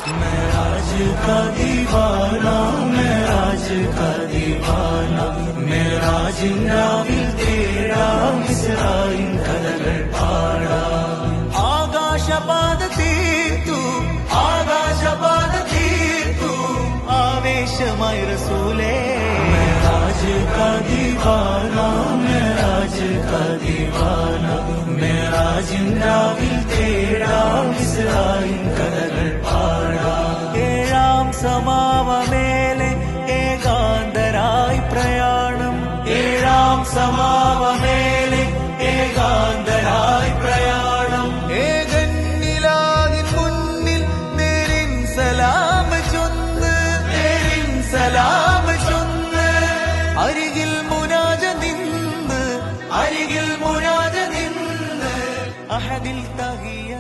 मेराज का दीवाना, मेराज का दीवाना, मेराजिंद्राവിल तेरा മിസ്റായിൻ കഥകൾ പാടാം. ആകാശപാത തീർത്തു, ആകാശപാത തീർത്തു, ആവേശമായി റസൂലേ. मेराज का दीवाना, मेराज का दीवाना, मेराजिंद्രാവിൽ तेरा മിസ്റായിൻ കഥകൾ പാടാം. ഏഴാം സമാവമേലെ ഏകാന്തരായി പ്രയാണം, ഏഴാം സമാവമേലെ ഏകാന്തരായി പ്രയാണം. ഏകന്നിലാതിൻ മുന്നിൽ നേരിൻ സലാം ചൊന്ന്, നേരിൻ സലാം ചൊന്ന്, അരികിൽ മുനാജ നിന്ന്, അരികിൽ മുനാജ നിന്ന്, അഹദിൽ തഹിയ